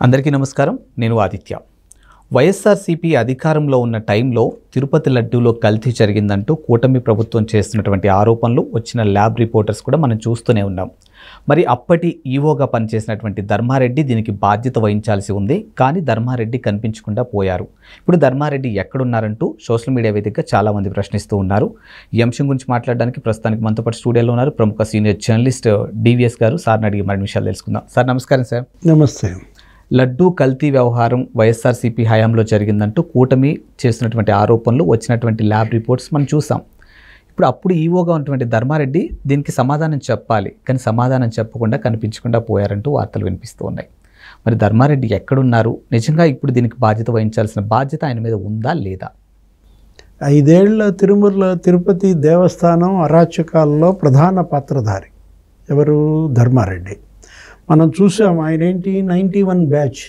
అందరికీ నమస్కారం. నేను ఆదిత్య. వైఎస్ఆర్సీపీ అధికారంలో ఉన్న టైంలో తిరుపతి లడ్డూలో కల్తీ జరిగిందంటూ కూటమి ప్రభుత్వం చేస్తున్నటువంటి ఆరోపణలు వచ్చిన ల్యాబ్ రిపోర్టర్స్ కూడా మనం చూస్తూనే ఉన్నాం. మరి అప్పటి ఈవోగా పనిచేసినటువంటి ధర్మారెడ్డి దీనికి బాధ్యత వహించాల్సి ఉంది. కానీ ధర్మారెడ్డి కనిపించకుండా పోయారు. ఇప్పుడు ధర్మారెడ్డి ఎక్కడున్నారంటూ సోషల్ మీడియా వేదికగా చాలామంది ప్రశ్నిస్తూ ఉన్నారు. ఈ అంశం గురించి మాట్లాడడానికి ప్రస్తుతానికి మనతో పాటు స్టూడియోలో ఉన్నారు ప్రముఖ సీనియర్ జర్నలిస్ట్ డివిఎస్ గారు. సార్ని అడిగి మరిన్ని విషయాలు తెలుసుకుందాం. సార్ నమస్కారం. సార్ నమస్తే. లడ్డూ కల్తీ వ్యవహారం వైఎస్ఆర్సీపీ హయాంలో జరిగిందంటూ కూటమి చేస్తున్నటువంటి ఆరోపణలు వచ్చినటువంటి ల్యాబ్ రిపోర్ట్స్ మనం చూసాం. అప్పుడు ఈవోగా ఉన్నటువంటి ధర్మారెడ్డి దీనికి సమాధానం చెప్పాలి, కానీ సమాధానం చెప్పకుండా కనిపించకుండా పోయారంటూ వార్తలు వినిపిస్తూ ఉన్నాయి. మరి ధర్మారెడ్డి ఎక్కడున్నారు? నిజంగా ఇప్పుడు దీనికి బాధ్యత వహించాల్సిన బాధ్యత ఆయన మీద ఉందా లేదా? 5 ఏళ్ల తిరుపతి దేవస్థానం అరాచకాల్లో ప్రధాన పాత్రధారి ఎవరు? ధర్మారెడ్డి. మనం చూసాం ఆయన 91 బ్యాచ్.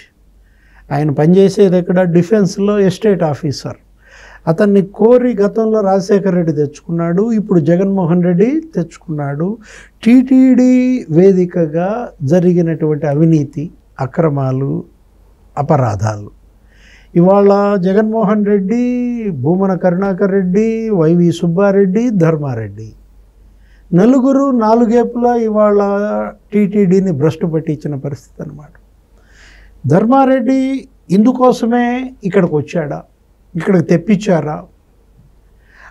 ఆయన పనిచేసేది ఎక్కడ? డిఫెన్స్లో ఎస్టేట్ ఆఫీసర్. అతన్ని కోరి గతంలో రాజశేఖర రెడ్డి తెచ్చుకున్నాడు, ఇప్పుడు జగన్మోహన్ రెడ్డి తెచ్చుకున్నాడు. టీటీడీ వేదికగా జరిగినటువంటి అవినీతి, అక్రమాలు, అపరాధాలు ఇవాళ జగన్మోహన్ రెడ్డి, భూమన కరుణాకర్ రెడ్డి, వైవి సుబ్బారెడ్డి, ధర్మారెడ్డి నలుగురు నాలుగేపులా ఇవాళ టీటీడీని భ్రష్టు పట్టించిన పరిస్థితి అన్నమాట. ధర్మారెడ్డి ఇందుకోసమే ఇక్కడికి వచ్చాడా? ఇక్కడికి తెప్పించారా?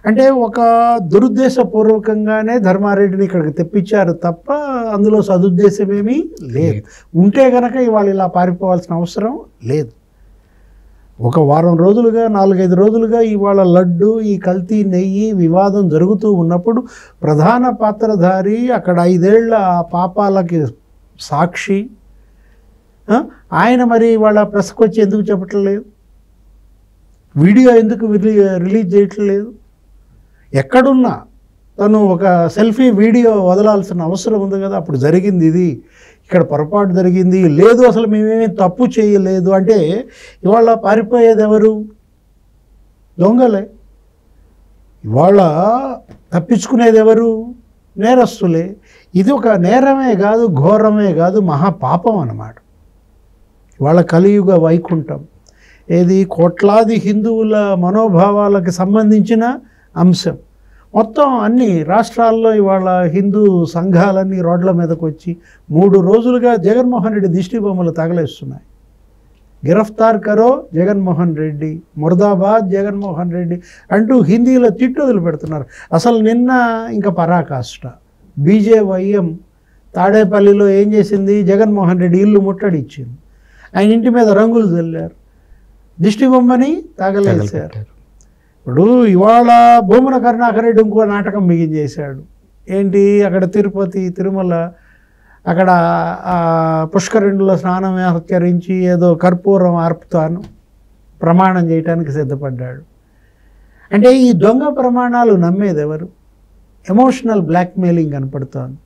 అంటే ఒక దురుద్దేశపూర్వకంగానే ధర్మారెడ్డిని ఇక్కడికి తెప్పించారు తప్ప అందులో సదుద్దేశమేమీ లేదు. ఉంటే గనక ఇవాళ ఇలా పారిపోవాల్సిన అవసరం లేదు. ఒక వారం రోజులుగా 4-5 రోజులుగా ఇవాళ లడ్డు, ఈ కల్తీ నెయ్యి వివాదం జరుగుతూ ఉన్నప్పుడు ప్రధాన పాత్రధారి, అక్కడ 5 ఏళ్ల ఆ పాపాలకి సాక్షి ఆయన మరి ఇవాళ ప్రెస్కి వచ్చి ఎందుకు చెప్పట్లేదు? వీడియో ఎందుకు రిలీజ్ చేయట్లేదు? ఎక్కడున్నా తను ఒక సెల్ఫీ వీడియో వదలాల్సిన అవసరం ఉంది కదా. అప్పుడు జరిగింది ఇది, ఇక్కడ పొరపాటు జరిగింది, లేదు అసలు మేమేమీ తప్పు చేయలేదు అంటే ఇవాళ పారిపోయేది ఎవరు? దొంగలే. ఇవాళ తప్పించుకునేది ఎవరు? నేరస్తులే. ఇది ఒక నేరమే కాదు, ఘోరమే కాదు, మహాపాపం అన్నమాట. ఇవాళ కలియుగ వైకుంఠం. ఏది? కోట్లాది హిందువుల మనోభావాలకు సంబంధించిన అంశం. మొత్తం అన్ని రాష్ట్రాల్లో ఇవాళ హిందూ సంఘాలన్నీ రోడ్ల మీదకు వచ్చి 3 రోజులుగా జగన్మోహన్ రెడ్డి దిష్టి బొమ్మలు తగలేస్తున్నాయి. గిరఫ్తార్ కరో జగన్మోహన్ రెడ్డి, ముర్దాబాద్ జగన్మోహన్ రెడ్డి అంటూ హిందీలో తిట్టుదలు పెడుతున్నారు. అసలు నిన్న ఇంకా పరాకాష్ట. బీజేవైఎం తాడేపల్లిలో ఏం చేసింది? జగన్మోహన్ రెడ్డి ఇల్లు ముట్టడిచ్చింది. ఆయన ఇంటి మీద రంగులు చల్లారు, దిష్టి బొమ్మని తగలేశారు. ఇప్పుడు ఇవాళ భూమన కరుణాకర్ రెడ్డి ఇంకో నాటకం మిగించేశాడు. ఏంటి? అక్కడ తిరుపతి, తిరుమల, అక్కడ పుష్కరిణిలో స్నానం ఆచరించి ఏదో కర్పూరం ఆర్పుతాను ప్రమాణం చేయడానికి సిద్ధపడ్డాడు. అంటే ఈ దొంగ ప్రమాణాలు నమ్మేది ఎవరు? ఎమోషనల్ బ్లాక్మెయిలింగ్ కనపడుతోంది.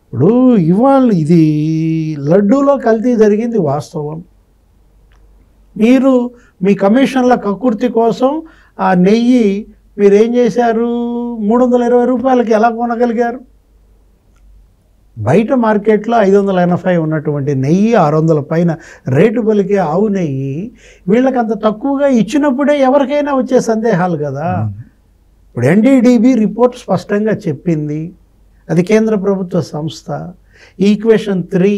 ఇప్పుడు ఇవాళ ఇది లడ్డూలో కల్తీ జరిగింది వాస్తవం. మీరు మీ కమిషన్ల కక్కుర్తి కోసం ఆ నెయ్యి మీరేం చేశారు? 320 రూపాయలకి ఎలా కొనగలిగారు? బయట మార్కెట్లో 580 ఉన్నటువంటి నెయ్యి 600 పైన రేటు పలికే ఆవు నెయ్యి వీళ్ళకి అంత తక్కువగా ఇచ్చినప్పుడే ఎవరికైనా వచ్చే సందేహాలు కదా. ఇప్పుడు ఎన్డీడీబీ రిపోర్ట్ స్పష్టంగా చెప్పింది, అది కేంద్ర ప్రభుత్వ సంస్థ. ఈక్వేషన్ 3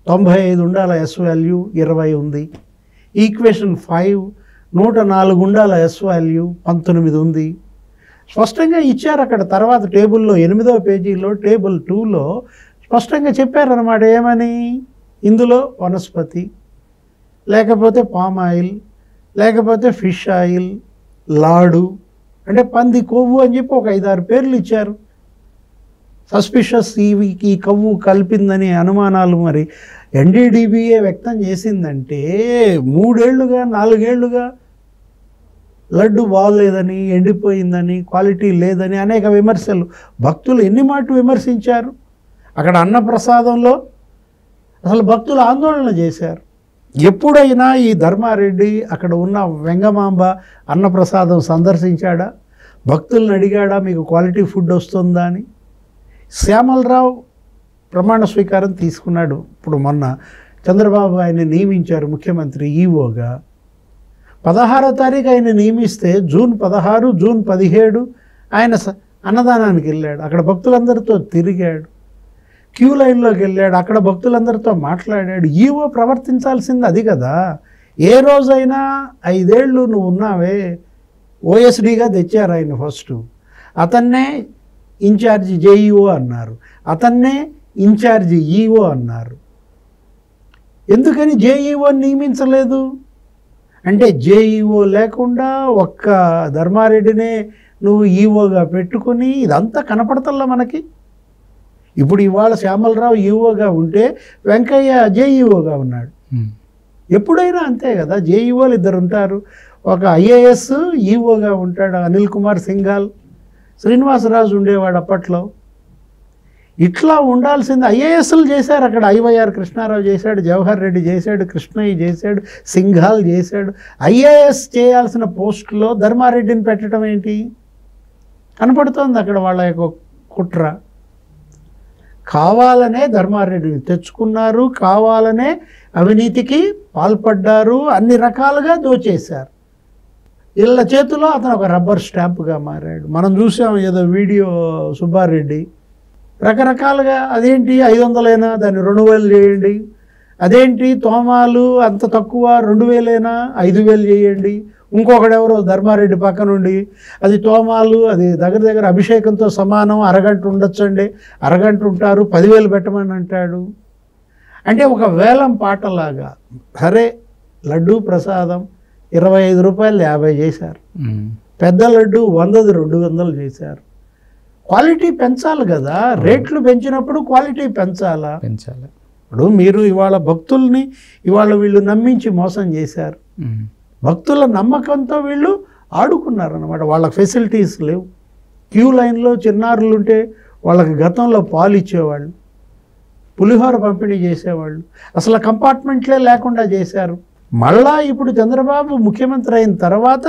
95 ఉండాల ఎస్ వాల్యూ, 20 ఉంది. ఈక్వేషన్ 5 104 ఉండాల ఎస్ వాల్యూ, 19 ఉంది. స్పష్టంగా ఇచ్చారు అక్కడ. తర్వాత టేబుల్లో 8వ పేజీలో టేబుల్ 2లో స్పష్టంగా చెప్పారన్నమాట. ఏమని? ఇందులో వనస్పతి, లేకపోతే పామ్ ఆయిల్, లేకపోతే ఫిష్ ఆయిల్, లాడు అంటే పంది కొవ్వు అని చెప్పి ఒక 5-6 పేర్లు ఇచ్చారు. సస్పిషస్ ఈ కొవ్వు కలిపిందని అనుమానాలు మరి ఎన్డీడీబీఏ వ్యక్తం చేసిందంటే 3 ఏళ్లుగా 4 ఏళ్లుగా లడ్డు బాగోలేదని, ఎండిపోయిందని, క్వాలిటీ లేదని అనేక విమర్శలు. భక్తులు ఎన్ని మాటలు విమర్శించారు. అక్కడ అన్నప్రసాదంలో అసలు భక్తులు ఆందోళన చేశారు. ఎప్పుడైనా ఈ ధర్మారెడ్డి అక్కడ ఉన్న వెంగమాంబ అన్నప్రసాదం సందర్శించాడా? భక్తులను అడిగాడా మీకు క్వాలిటీ ఫుడ్ వస్తుందా అని? శ్యామలరావు ప్రమాణ స్వీకారం తీసుకున్నాడు ఇప్పుడు మొన్న చంద్రబాబు ఆయన నియమించారు ముఖ్యమంత్రి ఈఓగా. 16వ తారీఖు ఆయన నియమిస్తే జూన్ 16, జూన్ 17 ఆయన అన్నదానానికి వెళ్ళాడు. అక్కడ భక్తులందరితో తిరిగాడు. క్యూ లైన్లోకి వెళ్ళాడు. అక్కడ భక్తులందరితో మాట్లాడాడు. ఈఓ ప్రవర్తించాల్సింది అది కదా. ఏ రోజైనా 5 ఏళ్ళు నువ్వు ఉన్నావే, ఓఎస్డీగా తెచ్చారు ఆయన ఫస్ట్. అతన్నే ఇన్ఛార్జి జేఈఓ అన్నారు, అతన్నే ఇన్ఛార్జి ఈఓ అన్నారు. ఎందుకని జేఈఓ నియమించలేదు? అంటే జేఈఓ లేకుండా ఒక్క ధర్మారెడ్డినే నువ్వు ఈఓగా పెట్టుకుని ఇదంతా కనపడతల్లా మనకి. ఇప్పుడు ఇవాళ శ్యామలరావు ఈఓగా ఉంటే వెంకయ్య జేఈఓగా ఉన్నాడు. ఎప్పుడైనా అంతే కదా, జేఈఓలు 2 ఉంటారు. ఒక ఐఏఎస్ ఈఓగా ఉంటాడు, అనిల్ కుమార్ సింఘాల్. శ్రీనివాసరాజు ఉండేవాడు అప్పట్లో. ఇట్లా ఉండాల్సింది. ఐఏఎస్లు చేశారు అక్కడ. ఐవైఆర్ కృష్ణారావు చేశాడు, జవహర్ రెడ్డి చేశాడు, కృష్ణయ్య చేశాడు, సింఘాల్ చేశాడు. ఐఏఎస్ చేయాల్సిన పోస్టులో ధర్మారెడ్డిని పెట్టడం ఏంటి? కనపడుతోంది అక్కడ వాళ్ళ యొక్క కుట్ర. కావాలనే ధర్మారెడ్డిని తెచ్చుకున్నారు, కావాలనే అవినీతికి పాల్పడ్డారు, అన్ని రకాలుగా దోచేశారు. వీళ్ళ చేతిలో అతను ఒక రబ్బర్ స్టాంపుగా మారాడు. మనం చూసాం ఏదో వీడియో, సుబ్బారెడ్డి రకరకాలుగా. అదేంటి 500 దాన్ని 2000 చేయండి, అదేంటి తోమాలు అంత తక్కువ 2000 5000 చేయండి. ఇంకొకడెవరో ధర్మారెడ్డి పక్క నుండి అది తోమాలు, అది దగ్గర అభిషేకంతో సమానం, అరగంట ఉండొచ్చండి, అరగంట ఉంటారు, 10,000 పెట్టమని అంటాడు. అంటే ఒక వేలం పాటలాగా. సరే, లడ్డూ ప్రసాదం 25 రూపాయలు 50 చేశారు. పెద్ద లడ్డు 100ది 200 చేశారు. క్వాలిటీ పెంచాలి కదా. రేట్లు పెంచినప్పుడు క్వాలిటీ పెంచాలి. ఇప్పుడు మీరు ఇవాళ భక్తుల్ని ఇవాళ వీళ్ళు నమ్మించి మోసం చేశారు. భక్తుల నమ్మకంతో వీళ్ళు ఆడుకున్నారన్నమాట. వాళ్ళకి ఫెసిలిటీస్ లేవు. క్యూ లైన్లో చిన్నారులు ఉంటే వాళ్ళకి గతంలో పాలు ఇచ్చేవాళ్ళు, పులిహోర పంపిణీ చేసేవాళ్ళు. అసలు కంపార్ట్మెంట్లే లేకుండా చేశారు. మళ్ళా ఇప్పుడు చంద్రబాబు ముఖ్యమంత్రి అయిన తర్వాత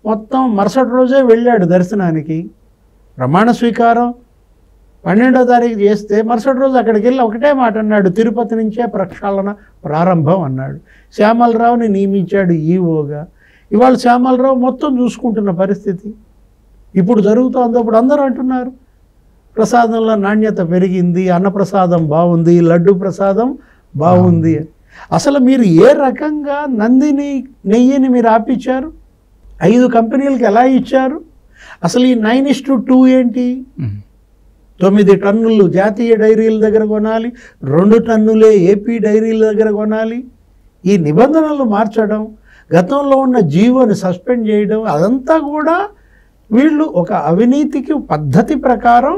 మొత్తం మరుసటి రోజే వెళ్ళాడు దర్శనానికి. ప్రమాణ స్వీకారం 12వ తారీఖు చేస్తే మరుసటి రోజు అక్కడికి వెళ్ళి ఒకటే మాట అన్నాడు, తిరుపతి నుంచే ప్రక్షాళన ప్రారంభం అన్నాడు. శ్యామలరావుని నియమించాడు ఈఓగా. ఇవాళ శ్యామలరావు మొత్తం చూసుకుంటున్న పరిస్థితి ఇప్పుడు జరుగుతోంది. అప్పుడు అందరూ అంటున్నారు ప్రసాదంలో నాణ్యత పెరిగింది, అన్నప్రసాదం బాగుంది, లడ్డు ప్రసాదం బాగుంది. అసలు మీరు ఏ రకంగా నందిని నెయ్యిని మీరు ఆపించారు? 5 కంపెనీలకు ఎలా ఇచ్చారు? అసలు ఈ 9:2 ఏంటి? 9 టన్నులు జాతీయ డైరీల దగ్గర కొనాలి, 2 టన్నులే ఏపీ డైరీల దగ్గర కొనాలి. ఈ నిబంధనలు మార్చడం, గతంలో ఉన్న జీవోని సస్పెండ్ చేయడం, అదంతా కూడా వీళ్ళు ఒక అవినీతికి పద్ధతి ప్రకారం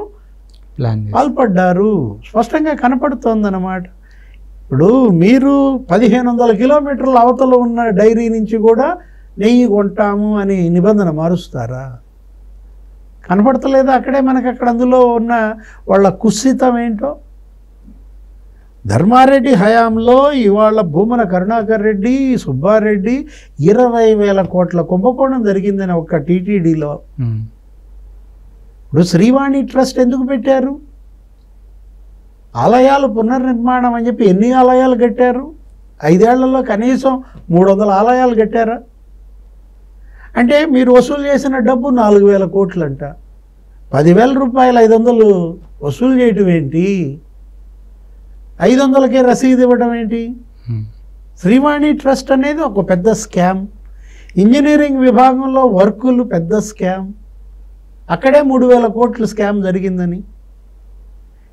పాల్పడ్డారు. స్పష్టంగా కనపడుతోందన్నమాట. ఇప్పుడు మీరు 1500 కిలోమీటర్ల అవతల ఉన్న డైరీ నుంచి కూడా నెయ్యి కొంటాము అని నిబంధన మారుస్తారా? కనపడతలేదా? అక్కడే మనకు అక్కడ అందులో ఉన్న వాళ్ళ కుత్సితం ఏంటో. ధర్మారెడ్డి హయాంలో ఇవాళ భూమన కరుణాకర్ రెడ్డి, సుబ్బారెడ్డి 20,000 కోట్ల కుంభకోణం జరిగిందని ఒక్క టీటీడీలో. ఇప్పుడు శ్రీవాణి ట్రస్ట్ ఎందుకు పెట్టారు? ఆలయాలు పునర్నిర్మాణం అని చెప్పి ఎన్ని ఆలయాలు కట్టారు? 5 ఏళ్లలో కనీసం 300 ఆలయాలు కట్టారా? అంటే మీరు వసూలు చేసిన డబ్బు 4,000 కోట్లు అంట. 10,000 రూపాయలు 500 వసూలు చేయటం ఏంటి? 500కే రసీదు ఇవ్వడం ఏంటి? శ్రీవాణి ట్రస్ట్ అనేది ఒక పెద్ద స్కామ్. ఇంజనీరింగ్ విభాగంలో వర్కులు పెద్ద స్కామ్. అక్కడే 3,000 కోట్లు స్కామ్ జరిగిందని.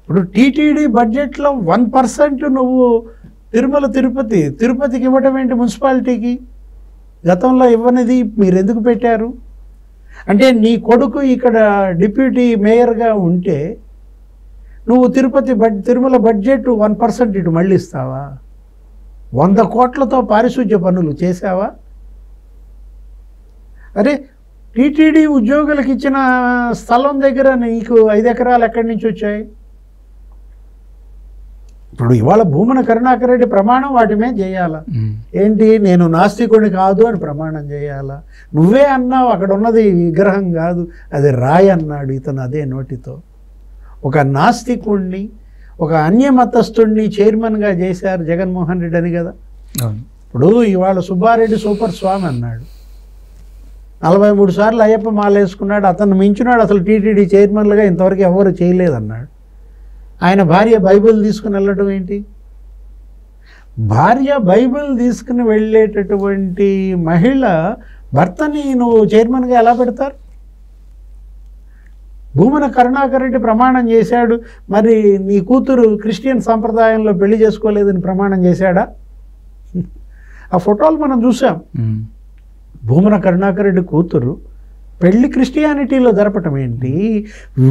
ఇప్పుడు టీటీడీ బడ్జెట్లో 1% నువ్వు తిరుపతికి ఇవ్వటం ఏంటి? మున్సిపాలిటీకి గతంలో ఇవ్వనిది మీరు ఎందుకు పెట్టారు? అంటే నీ కొడుకు ఇక్కడ డిప్యూటీ మేయర్గా ఉంటే నువ్వు తిరుమల బడ్జెట్ 1% ఇటు మళ్ళీ ఇస్తావా? 100 కోట్లతో పారిశుధ్య పనులు చేసావా? అరే, టీటీడీ ఉద్యోగులకు ఇచ్చిన స్థలం దగ్గర నీకు 5 ఎకరాలు ఎక్కడి నుంచి వచ్చాయి? ఇప్పుడు ఇవాళ భూమన కరుణాకర్ రెడ్డి ప్రమాణం వాటి మీద చేయాలా? ఏంటి, నేను నాస్తికుడిని కాదు అని ప్రమాణం చేయాలా? నువ్వే అన్నావు అక్కడ ఉన్నది విగ్రహం కాదు, అది రాయి అన్నాడు ఇతను అదే నోటితో. ఒక నాస్తికుడిని, ఒక అన్యమతస్థుడిని చైర్మన్గా చేశారు జగన్మోహన్ రెడ్డి అని కదా. అవును. ఇప్పుడు ఇవాళ సుబ్బారెడ్డి సూపర్ స్వామి అన్నాడు, 43 సార్లు అయ్యప్ప మాల వేసుకున్నాడు, అతను మించున్నాడు, అసలు టీటీడీ చైర్మన్లుగా ఇంతవరకు ఎవరు చేయలేదన్నాడు. ఆయన భార్య బైబిల్ తీసుకుని వెళ్ళడం ఏంటి? భార్య బైబిల్ తీసుకుని వెళ్ళేటటువంటి మహిళ భర్తని నువ్వు చైర్మన్గా ఎలా పెడతారు? భూమన కరుణాకర్ రెడ్డి ప్రమాణం చేశాడు, మరి నీ కూతురు క్రిస్టియన్ సంప్రదాయంలో పెళ్లి చేసుకోలేదని ప్రమాణం చేశాడా? ఆ ఫోటోలు మనం చూసాం. భూమన కరుణాకర్ రెడ్డి కూతురు పెళ్లి క్రిస్టియానిటీలో జరపటం ఏంటి?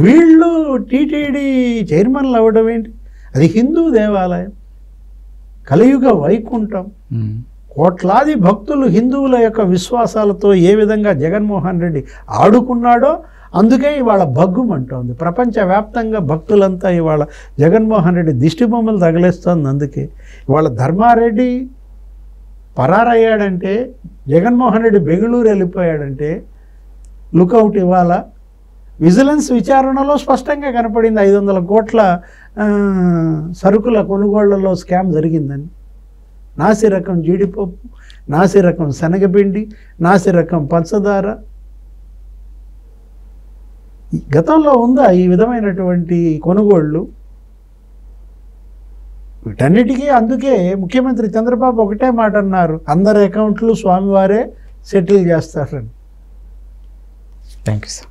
వీళ్ళు టీటీడీ చైర్మన్లు అవ్వడం ఏంటి? అది హిందూ దేవాలయం, కలియుగ వైకుంఠం. కోట్లాది భక్తులు హిందువుల యొక్క విశ్వాసాలతో ఏ విధంగా జగన్మోహన్ రెడ్డి ఆడుకున్నాడో అందుకే ఇవాళ భగ్గుమంటోంది. ప్రపంచవ్యాప్తంగా భక్తులంతా ఇవాళ జగన్మోహన్ రెడ్డి దిష్టి బొమ్మలు తగిలేస్తోంది. అందుకే ఇవాళ ధర్మారెడ్డి పరారయ్యాడంటే, జగన్మోహన్ రెడ్డి బెంగళూరు వెళ్ళిపోయాడంటే లుకౌట్ ఇవాళ విజిలెన్స్ విచారణలో స్పష్టంగా కనపడింది 500 కోట్ల సరుకుల కొనుగోళ్లలో స్కామ్ జరిగిందని. నాసి రకం జీడిపప్పు, నాసి రకం శనగపిండి, నాసి రకం పంచదార. గతంలో ఉందా ఈ విధమైనటువంటి కొనుగోళ్ళు? వీటన్నిటికీ అందుకే ముఖ్యమంత్రి చంద్రబాబు ఒకటే మాట అన్నారు, అందరి అకౌంట్లు స్వామివారే సెటిల్ చేస్తారని. Thank you sir.